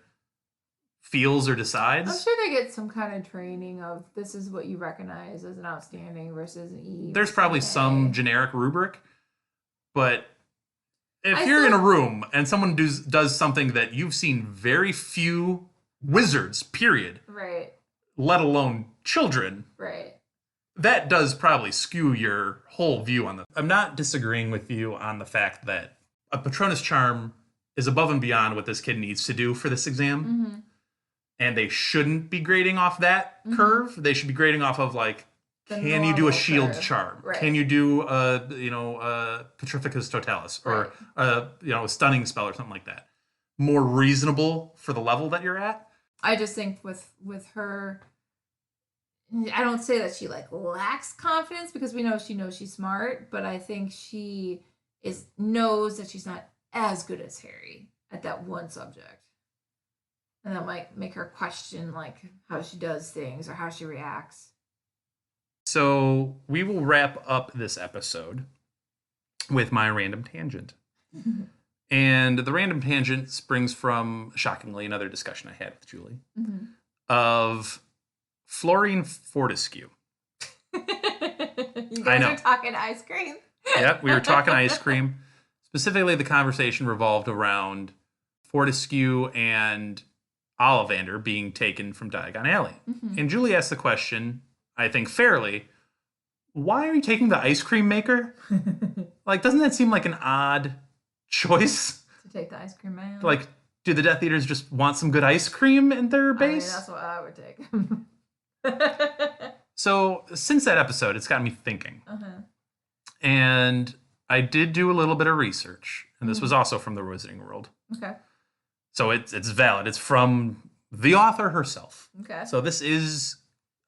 feels or decides? I'm sure they get some kind of training of this is what you recognize as an outstanding versus an E. There's probably versus an some A. generic rubric, but if I you're in a still- room and someone does something that you've seen very few wizards, period, Right. let alone children, Right. that does probably skew your whole view on the. I'm not disagreeing with you on the fact that a Patronus charm is above and beyond what this kid needs to do for this exam. Mm-hmm. And they shouldn't be grading off that curve. They should be grading off of, like, The can you do a normal shield curve. charm? Right. Can you do Petrificus Totalis or a stunning spell or something like that? More reasonable for the level that you're at. I just think with her, I don't say that she like lacks confidence because we know she's smart, but I think she knows that she's not as good as Harry at that one subject, and that might make her question like how she does things or how she reacts. So we will wrap up this episode with my random tangent. And the random tangent springs from, shockingly, another discussion I had with Julie of Florine Fortescue. You I guys know. are talking ice cream. Yep, we were talking ice cream. Specifically, the conversation revolved around Fortescue and Ollivander being taken from Diagon Alley. And Julie asked the question, I think fairly, why are you taking the ice cream maker? Like, doesn't that seem like an odd choice? To take the ice cream man. Like, do the Death Eaters just want some good ice cream in their I mean, base? that's what I would take. So, since that episode, it's got me thinking. And I did do a little bit of research, and this was also from the Wizarding World. Okay. So it's valid. It's from the author herself. Okay. So this is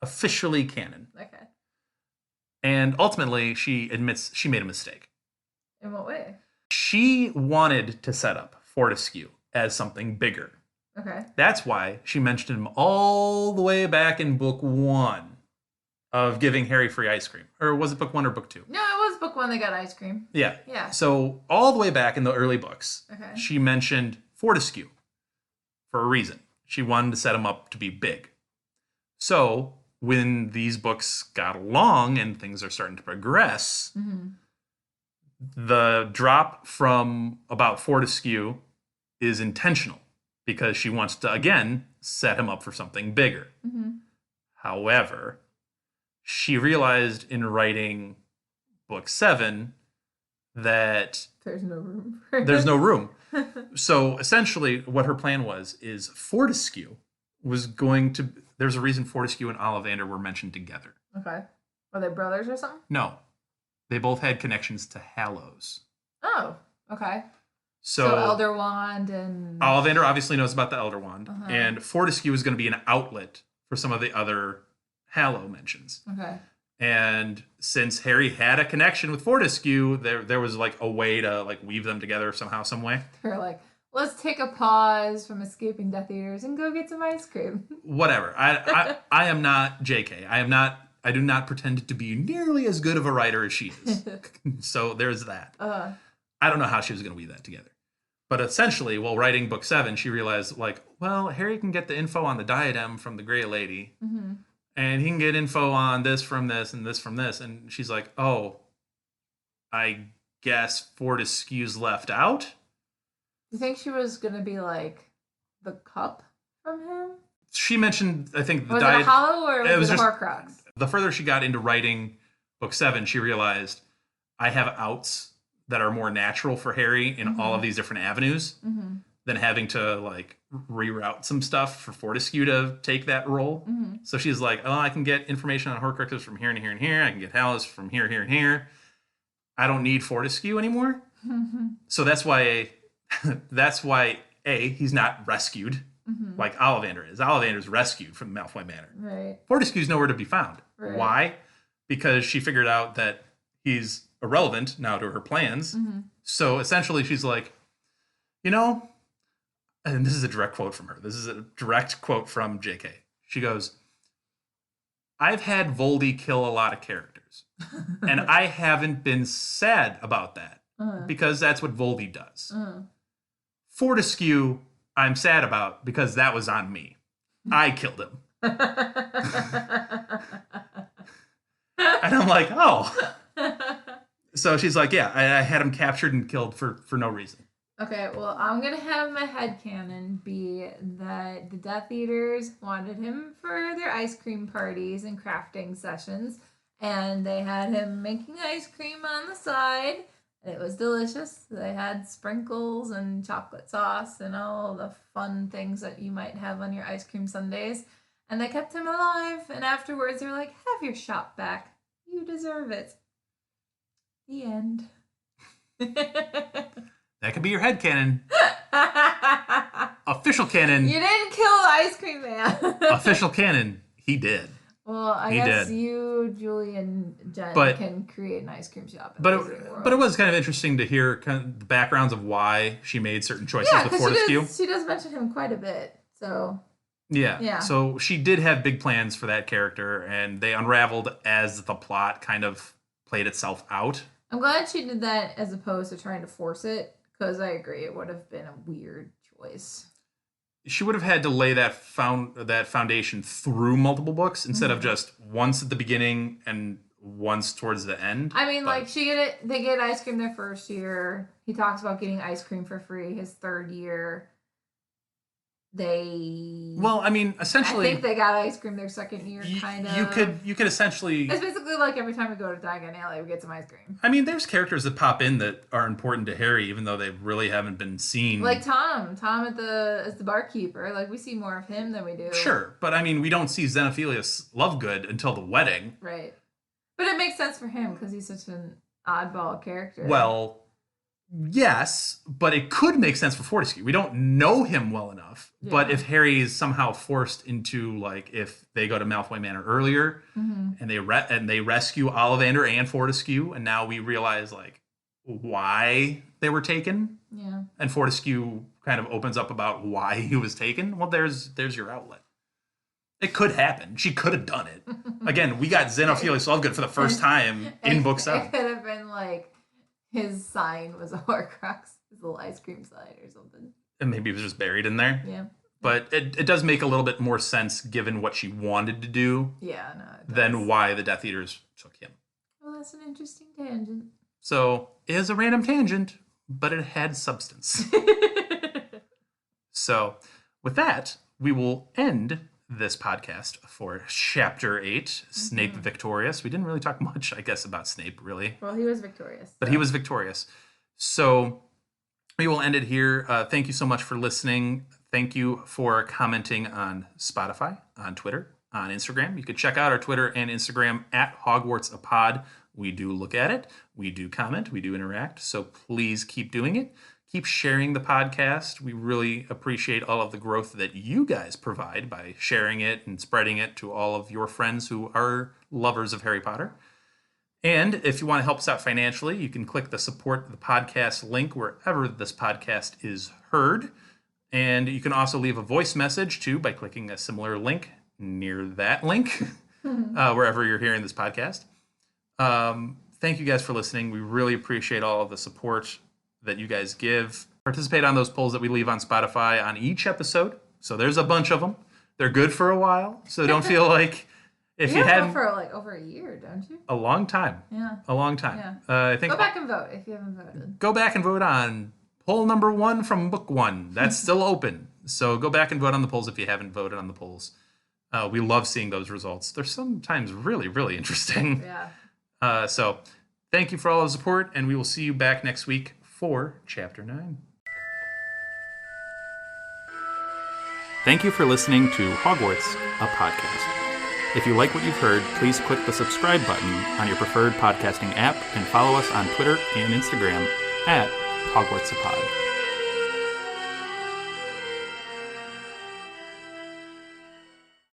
officially canon. Okay. And ultimately, she admits she made a mistake. In what way? She wanted to set up Fortescue as something bigger. Okay. That's why she mentioned him all the way back in book 1 of giving Harry free ice cream. Or was it book 1 or book 2? No, it was book 1 that got ice cream. Yeah. Yeah. So all the way back in the early books, Okay. she mentioned Fortescue for a reason. She wanted to set him up to be big. So when these books got along and things are starting to progress, the drop from about Fortescue is intentional because she wants to, again, set him up for something bigger. However, she realized in writing book 7 that There's no room. there's no room. So essentially what her plan is Fortescue was going to, there's a reason Fortescue and Ollivander were mentioned together. Okay. Are they brothers or something? No, they both had connections to Hallows. Oh, okay. So Elder Wand and... Ollivander obviously knows about the Elder Wand, and Fortescue is going to be an outlet for some of the other Hallow mentions. Okay. And since Harry had a connection with Fortescue, there was like a way to like weave them together somehow, some way. They're like, let's take a pause from escaping Death Eaters and go get some ice cream. Whatever. I am not JK. I do not pretend to be nearly as good of a writer as she is. So there's that. I don't know how she was going to weave that together. But essentially, while writing book 7, she realized, like, well, Harry can get the info on the diadem from the Grey Lady. And he can get info on this from this and this from this. And she's like, oh, I guess Fortescue's left out? You think she was going to be like the cup from him? she mentioned, I think, the Was diet. it a hollow or was it a just Horcrux? the further she got into writing book 7, she realized I have outs that are more natural for Harry in all of these different avenues than having to like reroute some stuff for Fortescue to take that role. So she's like, oh, I can get information on Horcruxes from here and here and here. I can get Hallis from here, here, and here. I don't need Fortescue anymore. So that's why he's not rescued like Ollivander is. Ollivander's rescued from Malfoy Manor. Right. Fortescue's nowhere to be found. Right. Why? Because she figured out that he's irrelevant now to her plans. So essentially she's like, you know, and this is a direct quote from her. This is a direct quote from JK. She goes, I've had Voldy kill a lot of characters. And I haven't been sad about that. Because that's what Voldy does. Fortescue, I'm sad about because that was on me. I killed him. And I'm like, oh. So she's like, yeah, I had him captured and killed for no reason. Okay, well, I'm going to have my headcanon be that the Death Eaters wanted him for their ice cream parties and crafting sessions, and they had him making ice cream on the side. It was delicious. They had sprinkles and chocolate sauce and all the fun things that you might have on your ice cream sundaes. And they kept him alive, and afterwards they were like, have your shop back. You deserve it. The end. That could be your headcanon. Official canon. You didn't kill the ice cream man. Official canon. He did. Well, I guess you, Julie, and Jen can create an ice cream shop. But it was kind of interesting to hear kind of the backgrounds of why she made certain choices with Fortescue. She does mention him quite a bit. So yeah. So she did have big plans for that character, and they unraveled as the plot kind of played itself out. I'm glad she did that as opposed to trying to force it, because I agree it would have been a weird choice. She would have had to lay that foundation through multiple books instead of just once at the beginning and once towards the end. I mean, like they get ice cream their first year. He talks about getting ice cream for free his third year. Essentially, I think they got ice cream their second year, kind of. You could essentially. It's basically like every time we go to Diagon Alley, we get some ice cream. I mean, there's characters that pop in that are important to Harry, even though they really haven't been seen. Like Tom as the barkeeper. Like, we see more of him than we do. Sure, but I mean, we don't see Xenophilius Lovegood until the wedding. Right. But it makes sense for him because he's such an oddball character. Well, yes, but it could make sense for Fortescue. We don't know him well enough. Yeah. But if Harry is somehow forced into, like, if they go to Malfoy Manor earlier and they rescue Ollivander and Fortescue, and now we realize, like, why they were taken. Yeah. And Fortescue kind of opens up about why he was taken. Well, there's your outlet. It could happen. She could have done it. Again, we got Xenophilius Lovegood for the first time in book 7. It could have been like his sign was a Horcrux, his little ice cream sign or something. And maybe it was just buried in there. Yeah. But it does make a little bit more sense given what she wanted to do. Yeah, than why the Death Eaters took him. Well, that's an interesting tangent. So, it is a random tangent, but it had substance. So, with that, we will end this podcast for Chapter 8, Snape Victorious. We didn't really talk much, I guess, about Snape, really. Well, he was victorious. But he was victorious. So, we will end it here. Thank you so much for listening. Thank you for commenting on Spotify, on Twitter, on Instagram. You can check out our Twitter and Instagram at HogwartsAPod. We do look at it. We do comment. We do interact. So please keep doing it. Keep sharing the podcast. We really appreciate all of the growth that you guys provide by sharing it and spreading it to all of your friends who are lovers of Harry Potter. And if you want to help us out financially, you can click the support the podcast link wherever this podcast is heard. And you can also leave a voice message too by clicking a similar link near that link, wherever you're hearing this podcast. Thank you guys for listening. We really appreciate all of the support that you guys give. Participate on those polls that we leave on Spotify on each episode. So there's a bunch of them. They're good for a while. So don't feel like if you hadn't for like over a year, don't you? A long time. Yeah. A long time. Yeah. I think go back and vote if you haven't voted. Go back and vote on poll number 1 from book 1. That's still open. So go back and vote on the polls if you haven't voted on the polls. We love seeing those results. They're sometimes really, really interesting. Yeah. So thank you for all the support, and we will see you back next week for Chapter 9. Thank you for listening to Hogwarts, a podcast. If you like what you've heard, please click the subscribe button on your preferred podcasting app and follow us on Twitter and Instagram at Hogwarts a Pod.